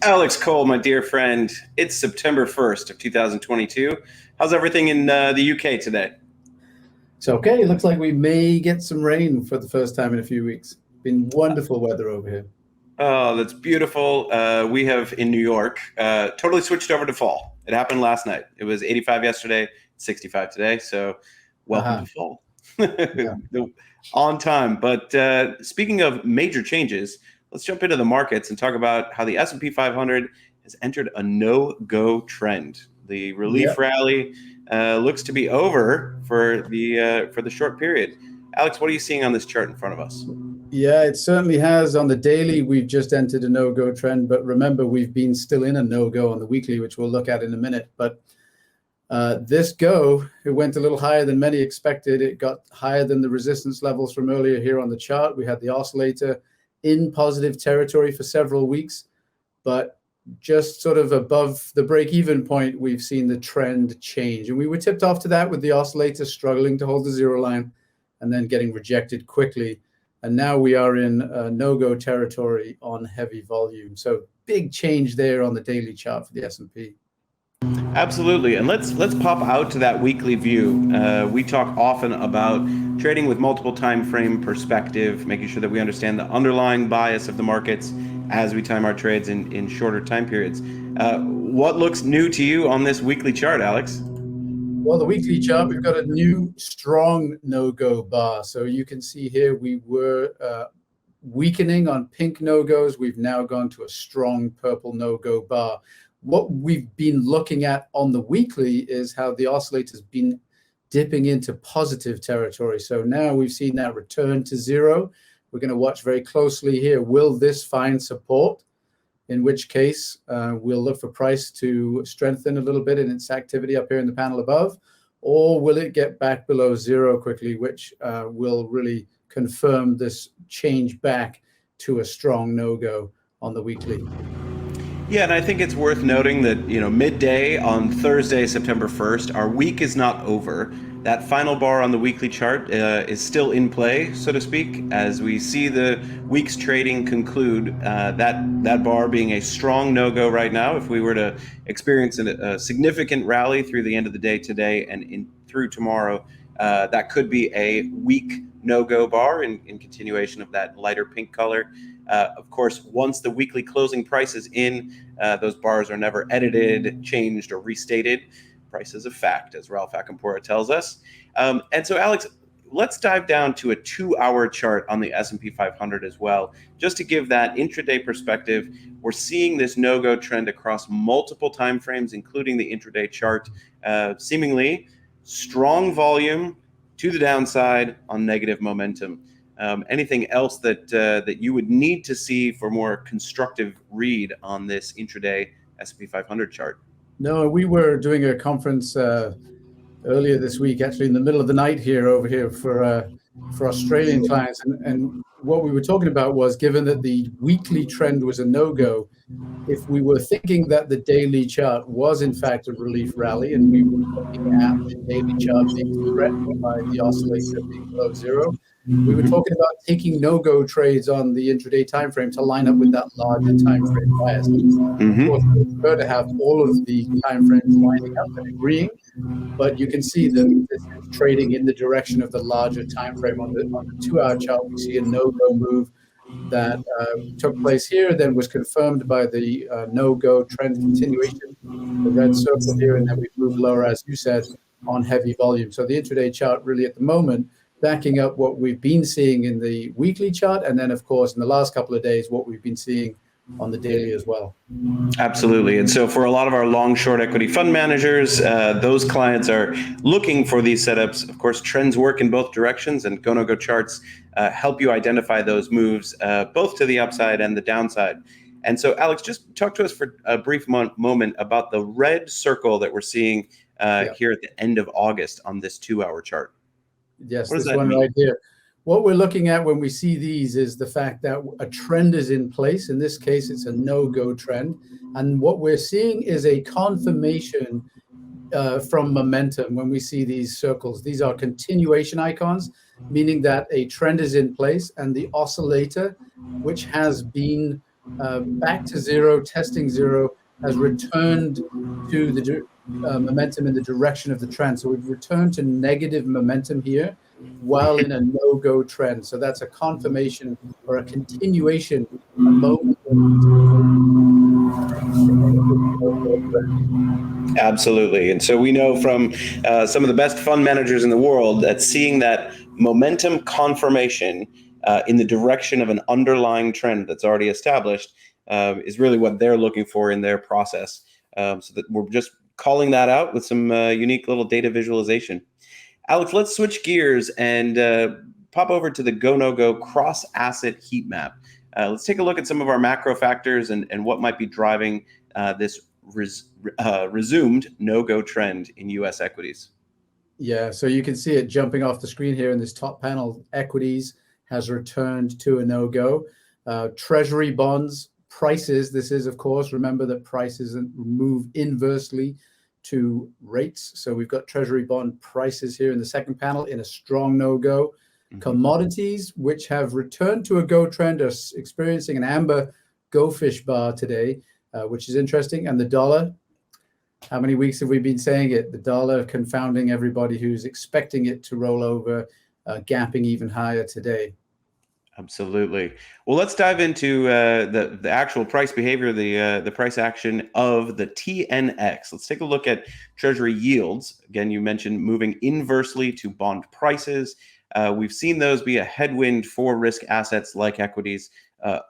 Alex Cole, my dear friend, it's September 1st of 2022. How's everything in the UK today? It's okay. It looks like we may get some rain for the first time in a few weeks. Been wonderful weather over here. Oh, that's beautiful. We have in New York totally switched over to fall. It happened last night. It was 85 yesterday, 65 today. So welcome to fall. Yeah. On time. But speaking of major changes, let's jump into the markets and talk about how the S&P 500 has entered a no-go trend. The relief rally looks to be over for the short period. Alex, what are you seeing on this chart in front of us? Yeah, it certainly has. On the daily, we've just entered a no-go trend. But remember, we've been still in a no-go on the weekly, which we'll look at in a minute. But this go, it went a little higher than many expected. It got higher than the resistance levels from earlier here on the chart. We had the oscillator in positive territory for several weeks, but just sort of above the break-even point, we've seen the trend change. And we were tipped off to that with the oscillator struggling to hold the zero line and then getting rejected quickly. And now we are in no-go territory on heavy volume. So big change there on the daily chart for the S&P. Absolutely, and let's pop out to that weekly view. We talk often about trading with multiple time frame perspective, making sure that we understand the underlying bias of the markets as we time our trades in shorter time periods. What looks new to you on this weekly chart, Alex? Well, the weekly chart, we've got a new strong no-go bar. So you can see here we were weakening on pink no-goes. We've now gone to a strong purple no-go bar. What we've been looking at on the weekly is how the oscillator's been dipping into positive territory. So now we've seen that return to zero. We're going to watch very closely here. Will this find support? In which case, we'll look for price to strengthen a little bit in its activity up here in the panel above, or will it get back below zero quickly, which will really confirm this change back to a strong no-go on the weekly. Yeah, and I think it's worth noting that, midday on Thursday, September 1st, our week is not over. That final bar on the weekly chart is still in play, so to speak, as we see the week's trading conclude, that bar being a strong no-go right now. If we were to experience a significant rally through the end of the day today and through tomorrow, that could be a weak no-go bar in continuation of that lighter pink color. Of course, once the weekly closing price is in, those bars are never edited, changed, or restated. Price is a fact, as Ralph Acampora tells us. And so, Alex, let's dive down to a 2-hour chart on the S&P 500 as well. Just to give that intraday perspective, we're seeing this no-go trend across multiple timeframes, including the intraday chart, seemingly strong volume to the downside on negative momentum. Anything else that you would need to see for more constructive read on this intraday S&P 500 chart? No, we were doing a conference earlier this week, actually in the middle of the night here over here for Australian clients. And what we were talking about was, given that the weekly trend was a no-go, if we were thinking that the daily chart was in fact a relief rally, and we were looking at the daily chart being threatened by the oscillator being below zero, we were talking about taking no-go trades on the intraday time frame to line up with that larger time frame bias. Of course, we prefer to have all of the time frames lining up and agreeing, but you can see that this is trading in the direction of the larger time frame. On the 2-hour chart, we see a no-go move that took place here, then was confirmed by the no-go trend continuation, the red circle here, and then we moved lower, as you said, on heavy volume. So the intraday chart really at the moment backing up what we've been seeing in the weekly chart, and then of course in the last couple of days what we've been seeing on the daily as well. Absolutely. And so for a lot of our long short equity fund managers, those clients are looking for these setups. Of course, trends work in both directions, and GoNoGo charts help you identify those moves both to the upside and the downside. And so, Alex, just talk to us for a brief moment about the red circle that we're seeing here at the end of August on this 2-hour chart. Yes, this one right here. What we're looking at when we see these is the fact that a trend is in place. In this case, it's a no-go trend. And what we're seeing is a confirmation from momentum when we see these circles. These are continuation icons, meaning that a trend is in place, and the oscillator, which has been back to zero, testing zero, has returned to the momentum in the direction of the trend. So we've returned to negative momentum here while in a no-go trend. So that's a confirmation or a continuation, a moment Absolutely. And so we know from some of the best fund managers in the world that seeing that momentum confirmation in the direction of an underlying trend that's already established is really what they're looking for in their process. So that we're just calling that out with some unique little data visualization. Alex, let's switch gears and pop over to the GoNoGo cross-asset heat map. Let's take a look at some of our macro factors and what might be driving this resumed no-go trend in U.S. equities. Yeah, so you can see it jumping off the screen here in this top panel. Equities has returned to a no-go. Treasury bonds prices, this is, of course, remember that prices move inversely to rates. So we've got Treasury bond prices here in the second panel in a strong no-go. Commodities, which have returned to a go trend, are experiencing an amber go fish bar today, which is interesting. And the dollar, how many weeks have we been saying it? The dollar confounding everybody who's expecting it to roll over, gapping even higher today. Absolutely. Well, let's dive into the actual price behavior, the price action of the TNX. Let's take a look at Treasury yields. Again, you mentioned moving inversely to bond prices. We've seen those be a headwind for risk assets like equities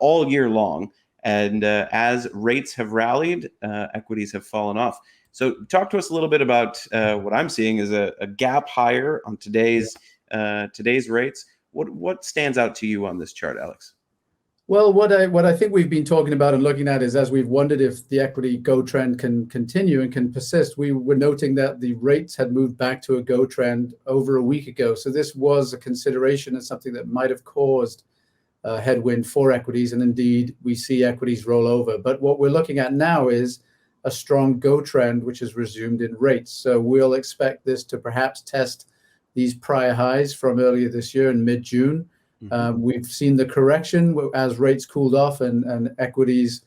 all year long. And as rates have rallied, equities have fallen off. So talk to us a little bit about what I'm seeing is a gap higher on today's rates. What stands out to you on this chart, Alex? Well, what I think we've been talking about and looking at is, as we've wondered if the equity go trend can continue and can persist, we were noting that the rates had moved back to a go trend over a week ago. So this was a consideration and something that might have caused a headwind for equities. And indeed, we see equities roll over. But what we're looking at now is a strong go trend, which has resumed in rates. So we'll expect this to perhaps test these prior highs from earlier this year in mid-June. We've seen the correction as rates cooled off and equities,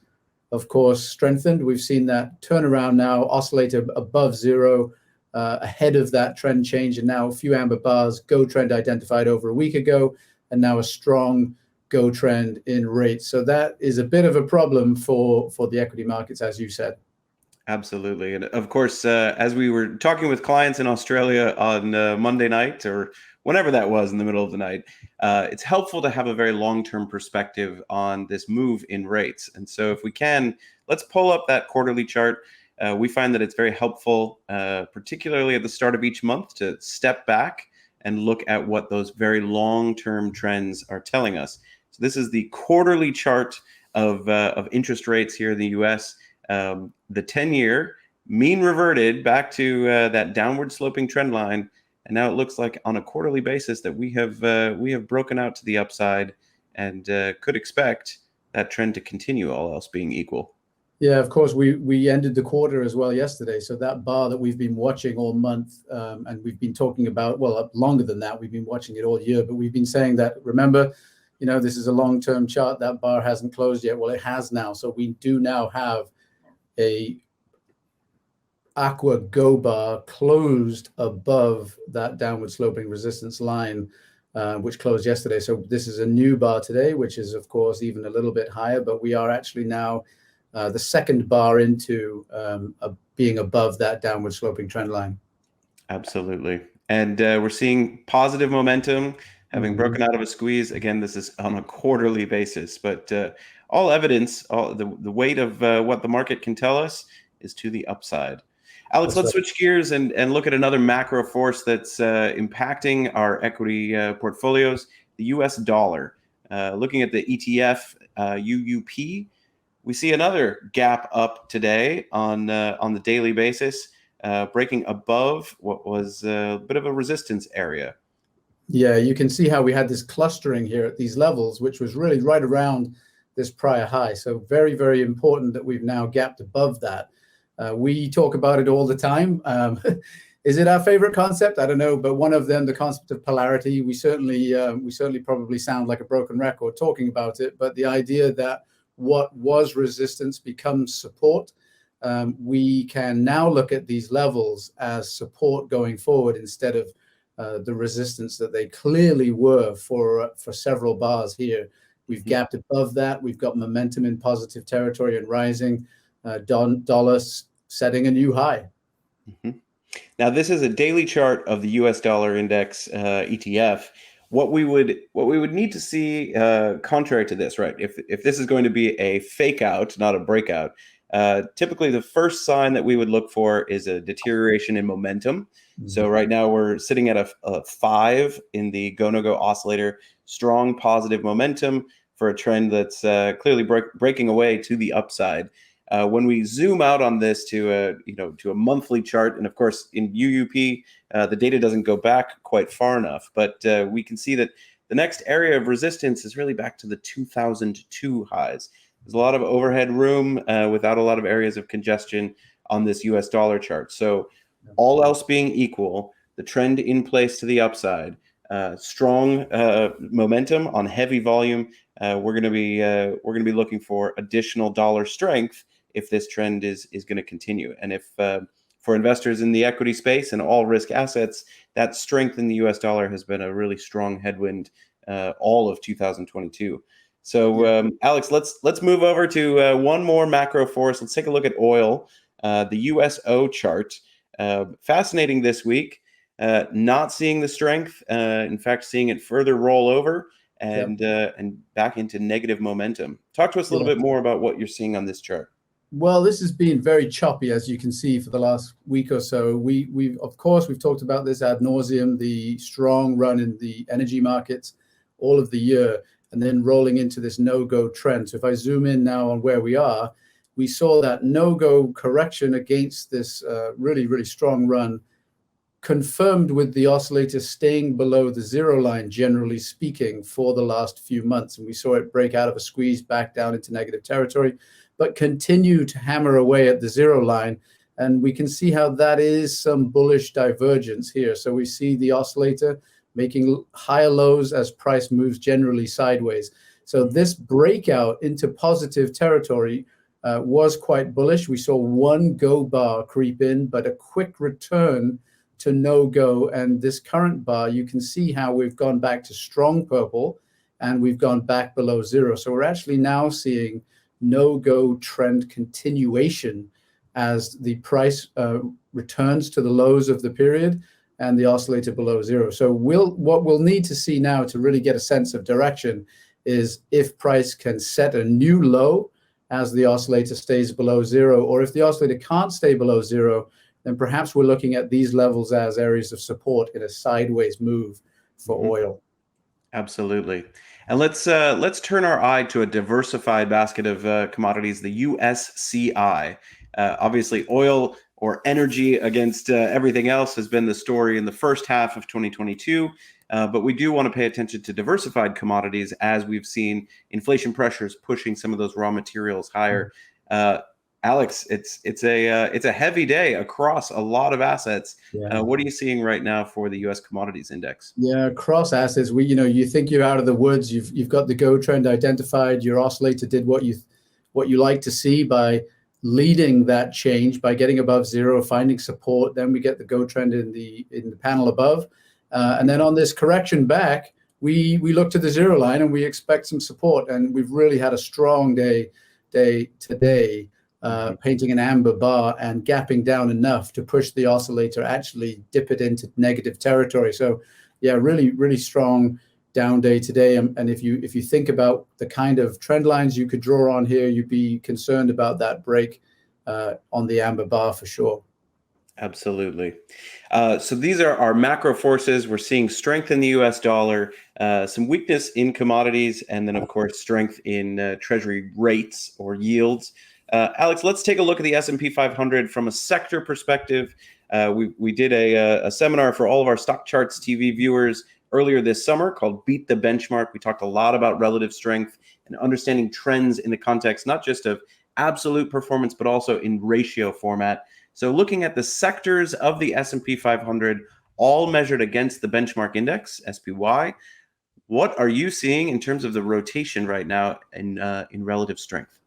of course, strengthened. We've seen that turnaround now oscillate above zero, ahead of that trend change, and now a few amber bars, go trend identified over a week ago, and now a strong go trend in rates. So that is a bit of a problem for the equity markets, as you said. Absolutely. And of course, as we were talking with clients in Australia on Monday night or whenever that was in the middle of the night, it's helpful to have a very long-term perspective on this move in rates. And so if we can, let's pull up that quarterly chart. We find that it's very helpful, particularly at the start of each month, to step back and look at what those very long-term trends are telling us. So this is the quarterly chart of interest rates here in the U.S. The 10-year mean reverted back to that downward sloping trend line, and now it looks like on a quarterly basis that we have broken out to the upside and could expect that trend to continue, all else being equal. Yeah, of course, we ended the quarter as well yesterday. So that bar that we've been watching all month, and we've been talking about, well, longer than that, we've been watching it all year, but we've been saying that, remember, this is a long-term chart. That bar hasn't closed yet. Well, it has now. So we do now have a aqua go bar closed above that downward sloping resistance line, which closed yesterday. So this is a new bar today, which is, of course, even a little bit higher, but we are actually now the second bar into being above that downward sloping trend line. Absolutely. And we're seeing positive momentum, having broken out of a squeeze. Again, this is on a quarterly basis, but all evidence, the weight of what the market can tell us is to the upside. Alex, let's switch gears and look at another macro force that's impacting our equity portfolios, the US dollar. Looking at the ETF UUP, we see another gap up today on the daily basis, breaking above what was a bit of a resistance area. Yeah, you can see how we had this clustering here at these levels, which was really right around this prior high. So very, very important that we've now gapped above that. We talk about it all the time. Is it our favorite concept? I don't know, but one of them, the concept of polarity, we certainly probably sound like a broken record talking about it. But the idea that what was resistance becomes support. We can now look at these levels as support going forward instead of the resistance that they clearly were for several bars here. We've gapped above that. We've got momentum in positive territory and rising. Dollar setting a new high. Now, this is a daily chart of the U.S. dollar index ETF. What we would need to see, contrary to this, right? If this is going to be a fake out, not a breakout, typically the first sign that we would look for is a deterioration in momentum. So right now we're sitting at a 5 in the GoNoGo oscillator, strong positive momentum for a trend that's clearly breaking away to the upside. When we zoom out on this to a monthly chart, and of course in UUP, the data doesn't go back quite far enough, but we can see that the next area of resistance is really back to the 2002 highs. There's a lot of overhead room without a lot of areas of congestion on this US dollar chart. So all else being equal, the trend in place to the upside, strong momentum on heavy volume. We're going to be looking for additional dollar strength if this trend is going to continue. And if for investors in the equity space and all risk assets, that strength in the US dollar has been a really strong headwind all of 2022. So Alex, let's move over to one more macro force. Let's take a look at oil, the USO chart. Fascinating this week. Not seeing the strength. In fact, seeing it further roll over and back into negative momentum. Talk to us a little bit more about what you're seeing on this chart. Well, this has been very choppy, as you can see, for the last week or so. We've talked about this ad nauseum, the strong run in the energy markets all of the year, and then rolling into this no-go trend. So if I zoom in now on where we are, we saw that no-go correction against this really, really strong run, confirmed with the oscillator staying below the zero line, generally speaking, for the last few months. And we saw it break out of a squeeze back down into negative territory, but continue to hammer away at the zero line. And we can see how that is some bullish divergence here. So we see the oscillator making higher lows as price moves generally sideways. So this breakout into positive territory was quite bullish. We saw one go bar creep in, but a quick return to no go. And this current bar, you can see how we've gone back to strong purple and we've gone back below zero. So we're actually now seeing no go trend continuation as the price returns to the lows of the period and the oscillator below zero. So what we'll need to see now to really get a sense of direction is if price can set a new low as the oscillator stays below zero, or if the oscillator can't stay below zero, then perhaps we're looking at these levels as areas of support in a sideways move for oil. Absolutely. And let's turn our eye to a diversified basket of commodities, the USCI. Obviously, oil or energy against everything else has been the story in the first half of 2022. But we do want to pay attention to diversified commodities as we've seen inflation pressures pushing some of those raw materials higher. Alex, it's a heavy day across a lot of assets. What are you seeing right now for the U.S. commodities index? Yeah, across assets, you think you're out of the woods. You've got the go trend identified. Your oscillator did what you like to see by leading that change by getting above zero, finding support. Then we get the go trend in the panel above, and then on this correction back, we look to the zero line and we expect some support. And we've really had a strong day today. Painting an amber bar and gapping down enough to push the oscillator, actually dip it into negative territory. So yeah, really, really strong down day today. And if you think about the kind of trend lines you could draw on here, you'd be concerned about that break on the amber bar for sure. Absolutely. So these are our macro forces. We're seeing strength in the US dollar, some weakness in commodities, and then of course strength in treasury rates or yields. Alex, let's take a look at the S&P 500 from a sector perspective. We did a seminar for all of our StockCharts TV viewers earlier this summer called Beat the Benchmark. We talked a lot about relative strength and understanding trends in the context, not just of absolute performance, but also in ratio format. So looking at the sectors of the S&P 500, all measured against the benchmark index, SPY, What are you seeing in terms of the rotation right now in relative strength?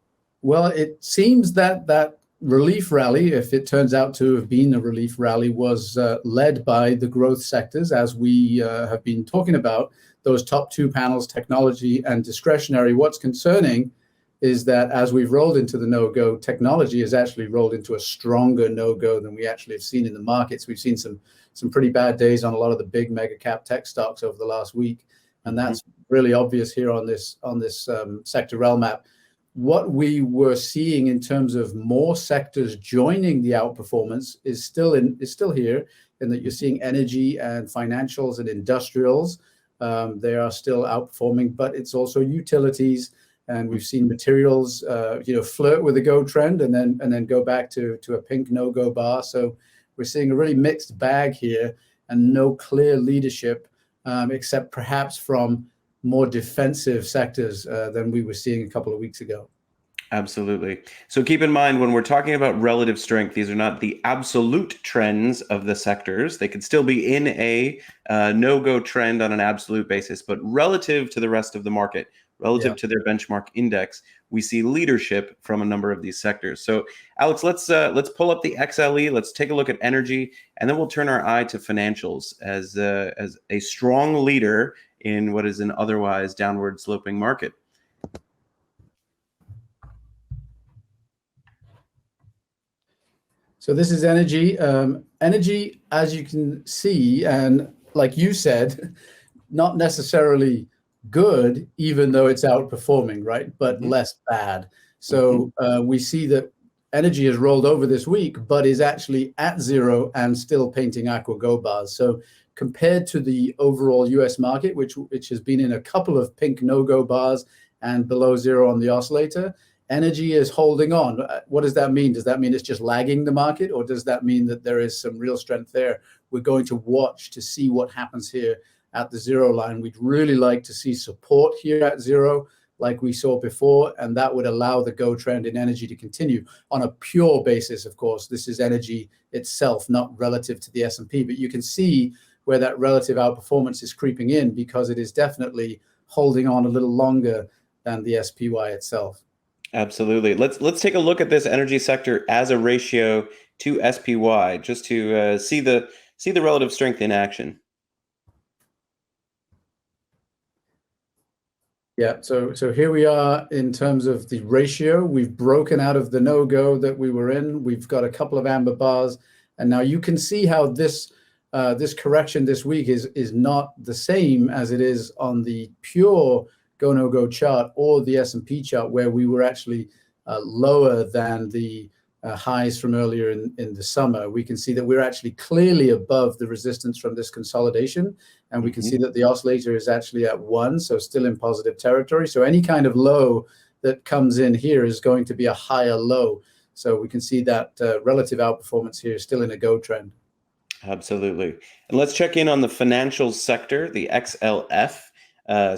Well, it seems that that relief rally, if it turns out to have been a relief rally, was led by the growth sectors, as we have been talking about, those top two panels, technology and discretionary. What's concerning is that as we've rolled into the no-go, technology has actually rolled into a stronger no-go than we actually have seen in the markets. We've seen some pretty bad days on a lot of the big mega cap tech stocks over the last week, and that's really obvious here on this sector RelMap. What we were seeing in terms of more sectors joining the outperformance is still here, in that you're seeing energy and financials and industrials. They are still outperforming, but it's also utilities, and we've seen materials, flirt with the go trend and then go back to a pink no-go bar. So we're seeing a really mixed bag here, and no clear leadership, except perhaps from more defensive sectors than we were seeing a couple of weeks ago. Absolutely. So keep in mind, when we're talking about relative strength, these are not the absolute trends of the sectors. They could still be in a no-go trend on an absolute basis, but relative to the rest of the market, relative to their benchmark index, we see leadership from a number of these sectors. So Alex, let's pull up the XLE. Let's take a look at energy, and then we'll turn our eye to financials as a strong leader in what is an otherwise downward sloping market. So this is energy. Energy, as you can see, and like you said, not necessarily good, even though it's outperforming, right? But less bad. So we see that energy has rolled over this week, but is actually at zero and still painting aqua go bars. So compared to the overall US market, which has been in a couple of pink no-go bars and below zero on the oscillator, energy is holding on. What does that mean? Does that mean it's just lagging the market, or does that mean that there is some real strength there? We're going to watch to see what happens here at the zero line. We'd really like to see support here at zero, like we saw before, and that would allow the go trend in energy to continue on a pure basis. Of course, this is energy itself, not relative to the S&P, but you can see where that relative outperformance is creeping in, because it is definitely holding on a little longer than the SPY itself. Absolutely. Let's take a look at this energy sector as a ratio to SPY, just to see the relative strength in action. Yeah, so here we are in terms of the ratio. We've broken out of the no-go that we were in. We've got a couple of amber bars, and now you can see how this correction this week is not the same as it is on the pure GoNoGo chart or the S&P chart, where we were actually lower than the highs from earlier in the summer. We can see that we're actually clearly above the resistance from this consolidation, and we can see that the oscillator is actually at 1, so still in positive territory. So any kind of low that comes in here is going to be a higher low. So we can see that relative outperformance here is still in a go trend. Absolutely. And let's check in on the financial sector, the XLF.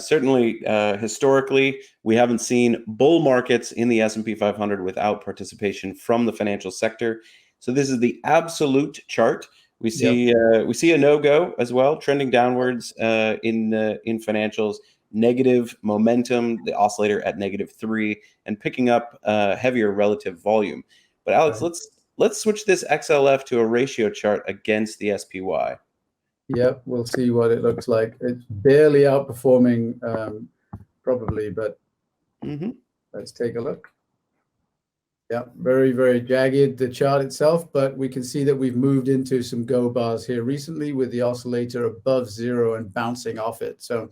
Certainly, historically, we haven't seen bull markets in the S&P 500 without participation from the financial sector. So this is the absolute chart. We see a no-go as well, trending downwards in financials, negative momentum, the oscillator at -3, and picking up heavier relative volume. But Alex, let's switch this XLF to a ratio chart against the SPY. Yep, we'll see what it looks like. It's barely outperforming, probably, but let's take a look. Yeah, very, very jagged, the chart itself, but we can see that we've moved into some go bars here recently with the oscillator above zero and bouncing off it. So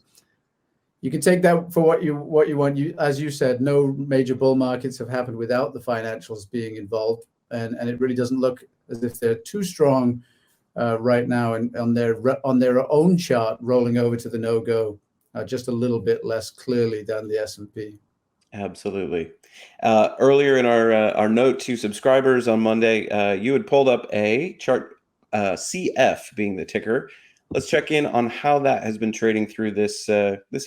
you can take that for what you want. As you said, no major bull markets have happened without the financials being involved, and it really doesn't look as if they're too strong right now, and on their own chart, rolling over to the no-go just a little bit less clearly than the S&P. Absolutely. Earlier in our note to subscribers on Monday, you had pulled up a chart, CF being the ticker. Let's check in on how that has been trading through this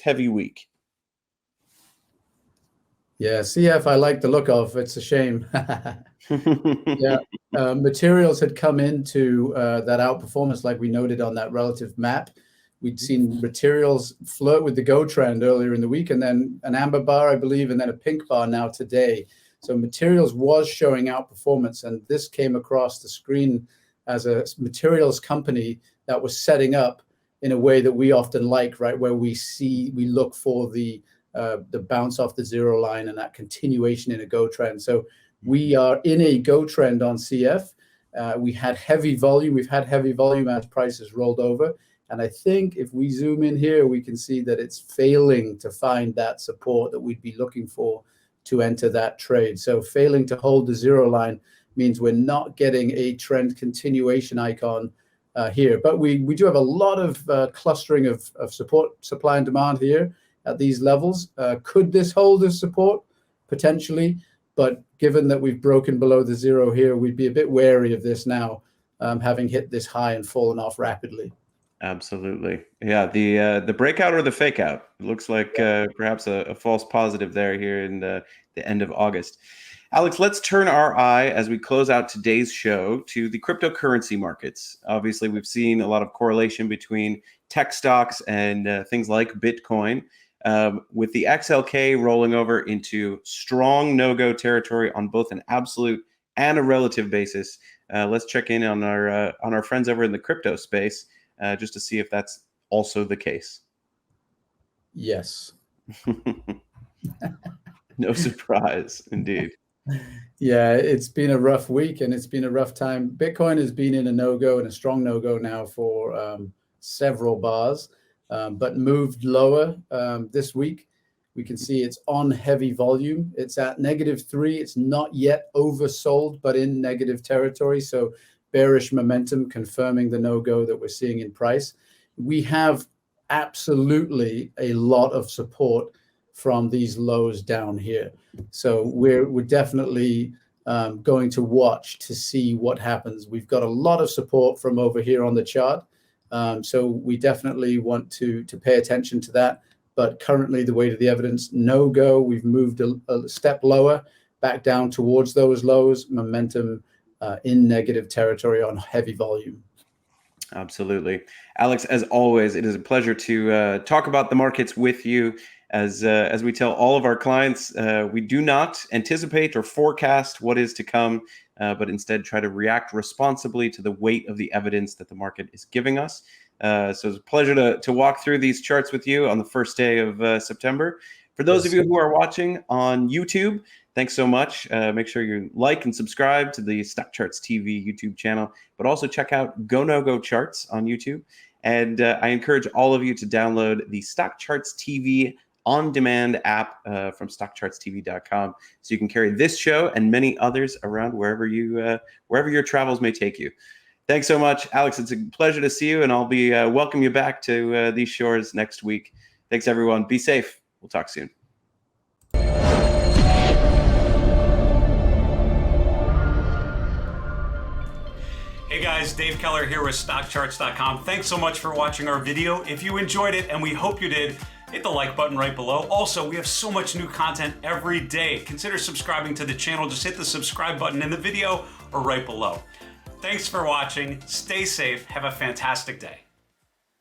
heavy week. Yeah, CF I like the look of. It's a shame. Yeah, materials had come into that outperformance, like we noted on that relative map. We'd seen materials flirt with the go trend earlier in the week, and then an amber bar, I believe, and then a pink bar now today. So materials was showing outperformance, and this came across the screen as a materials company that was setting up in a way that we often like, right? Where we look for the bounce off the zero line and that continuation in a go trend. So we are in a go trend on CF. We had heavy volume. We've had heavy volume as prices rolled over. And I think if we zoom in here, we can see that it's failing to find that support that we'd be looking for to enter that trade. So failing to hold the zero line means we're not getting a trend continuation icon here. But we do have a lot of clustering of support, supply and demand here at these levels. Could this hold as support? Potentially. But given that we've broken below the zero here, we'd be a bit wary of this now, having hit this high and fallen off rapidly. Absolutely. Yeah, the breakout or the fake out. It looks like perhaps a false positive there here in the end of August. Alex, let's turn our eye as we close out today's show to the cryptocurrency markets. Obviously, we've seen a lot of correlation between tech stocks and things like Bitcoin. With the XLK rolling over into strong no-go territory on both an absolute and a relative basis, let's check in on our friends over in the crypto space. Just to see if that's also the case. Yes. No surprise, indeed. Yeah, it's been a rough week and it's been a rough time. Bitcoin has been in a no-go and a strong no-go now for several bars, but moved lower this week. We can see it's on heavy volume. It's at -3. It's not yet oversold, but in negative territory. So bearish momentum confirming the no-go that we're seeing in price. We have absolutely a lot of support from these lows down here. So we're definitely going to watch to see what happens. We've got a lot of support from over here on the chart. So we definitely want to pay attention to that. But currently the weight of the evidence, no-go, we've moved a step lower, back down towards those lows, momentum in negative territory on heavy volume. Absolutely. Alex, as always, it is a pleasure to talk about the markets with you. As we tell all of our clients, we do not anticipate or forecast what is to come, but instead try to react responsibly to the weight of the evidence that the market is giving us. So it's a pleasure to walk through these charts with you on the first day of September. For those of you who are watching on YouTube, thanks so much. Make sure you like and subscribe to the StockCharts TV YouTube channel, but also check out GoNoGo Charts on YouTube. And I encourage all of you to download the StockCharts TV on-demand app from StockChartsTV.com, so you can carry this show and many others around wherever your travels may take you. Thanks so much, Alex. It's a pleasure to see you, and I'll be welcome you back to these shores next week. Thanks, everyone. Be safe. We'll talk soon. Hey guys, Dave Keller here with StockCharts.com. Thanks so much for watching our video. If you enjoyed it, and we hope you did, hit the like button right below. Also, we have so much new content every day. Consider subscribing to the channel. Just hit the subscribe button in the video or right below. Thanks for watching. Stay safe. Have a fantastic day.